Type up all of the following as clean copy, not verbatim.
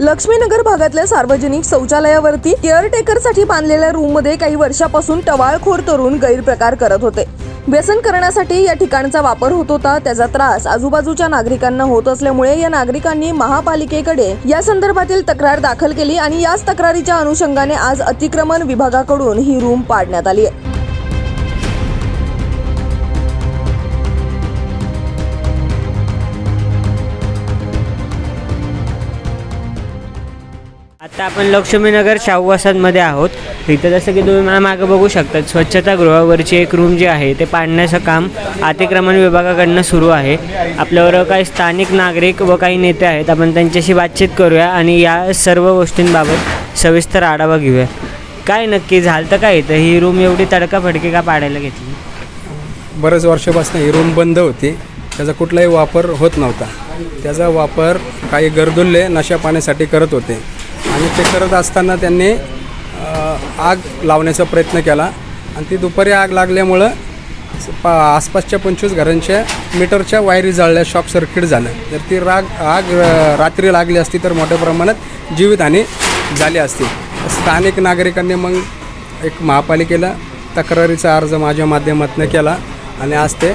लक्ष्मीनगर भागातल्या सार्वजनिक शौचालयावरती केअरटेकरसाठी बांधलेल्या रूममध्ये काही वर्षापासून टवाळखोर तरुण गैरप्रकार करत होते। व्यसन करण्यासाठी या ठिकाणचा वापर होत होता। त्याचा त्रास आजूबाजूच्या नागरिकांना होत असल्यामुळे या नागरिकांनी महापालिकेकडे या संदर्भातील तक्रार दाखल केली आणि याच तक्रारीच्या अनुषंगाने आज अतिक्रमण विभागाकडून ही रूम पाडण्यात आली आहे। आता आपण लक्ष्मीनगर शाहू वसाहतमध्ये आहोत। इथं जसं की तुम्ही मागे बघू शकता, स्वच्छतागृहावरची एक रूम जी आहे ते पाडण्याचं काम अतिक्रमण विभागाकडून सुरू आहे। आपल्याबरोबर काही स्थानिक नागरिक व काही नेते आहेत, आपण त्यांच्याशी बातचीत करूया आणि या सर्व गोष्टींबाबत सविस्तर आढावा घेऊया। काय नक्की झालं तर काय इथं ही रूम एवढी तडकाफडकी का पाडायला घेतली? बरेच वर्षापासून ही रूम बंद होती, त्याचा कुठलाही वापर होत नव्हता। त्याचा वापर काही गरजुल्ले नशा पाण्यासाठी करत होते आणि ते करत असताना त्यांनी आग लावण्याचा प्रयत्न केला आणि ती दुपारी आग लागल्यामुळं आसपासच्या 25 घरांच्या मीटरच्या वायरी जळल्या, शॉक सर्किट झालं। जर ती आग रात्री लागली असती तर मोठ्या प्रमाणात जीवितहानी झाली असती। स्थानिक नागरिकांनी मग एक महापालिकेला तक्रारीचा अर्ज माझ्या माध्यमातून केला आणि आज ते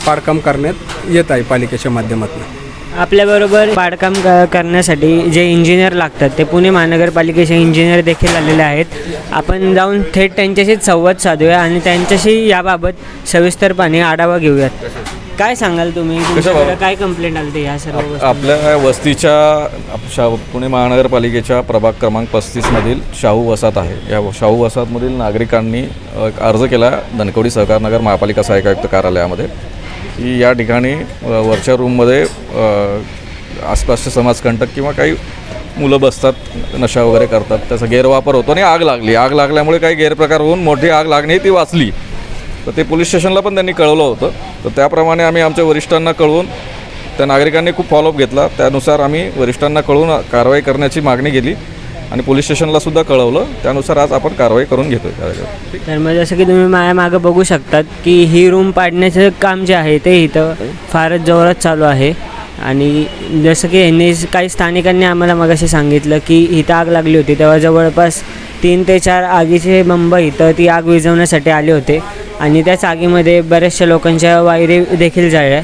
पाडकाम करण्यात येत आहे पालिकेच्या माध्यमातून। आपल्याबरोबर पाडकाम करण्यासाठी जे इंजिनियर लागतात ते पुणे महानगरपालिकेचे इंजिनियर देखील आलेले आहेत। आपण जाऊन थेट त्यांच्याशीच संवाद साधूया आणि त्यांच्याशी याबाबत सविस्तरपणे आढावा घेऊयात। काय सांगाल तुम्ही, काय कंप्लेंट आली या सर्व? आपल्या वस्तीच्या पुणे महानगरपालिकेच्या प्रभाग क्रमांक 35 मधील शाहू वसाहत आहे। या शाहू वसाहतमधील नागरिकांनी अर्ज केला धनकवडी सहकार नगर महापालिका सहाय्यक आयुक्त कार्यालयामध्ये की या ठिकाणी वरच्या रूममध्ये आसपासचे समाजकंटक किंवा काही मुलं बसतात, नशा वगैरे करतात, त्याचा गैरवापर होतो आणि आग लागली। आग लागल्यामुळे काही गैरप्रकार होऊन मोठी आग लागणे ती वाचली। तर ते पोलीस स्टेशनला पण त्यांनी कळवलं होतं। तर त्याप्रमाणे आम्ही आमच्या वरिष्ठांना कळवून, त्या नागरिकांनी खूप फॉलोअप घेतला, त्यानुसार आम्ही वरिष्ठांना कळवून कारवाई करण्याची मागणी केली आणि पोलीस स्टेशनला सुद्धा कळवलं। त्यानुसार आज आपण कारवाई करून घेतो। तर मग जसं की तुम्ही माझ्या मागं बघू शकतात की ही रूम पाडण्याचं काम जे आहे ते इथं फारच जोरात चालू आहे आणि जसं की यांनी काही स्थानिकांनी आम्हाला मगाशी सांगितलं की इथं आग लागली होती, तेव्हा जवळपास 3 ते 4 आगीचे बंब इथं ती आग विझवण्यासाठी आले होते आणि त्याच आगीमध्ये बऱ्याचशा लोकांच्या वायरी देखील जळल्या।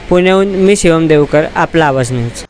पुण्याहून मी शिवम देवकर, आपला आवाज न्यूज।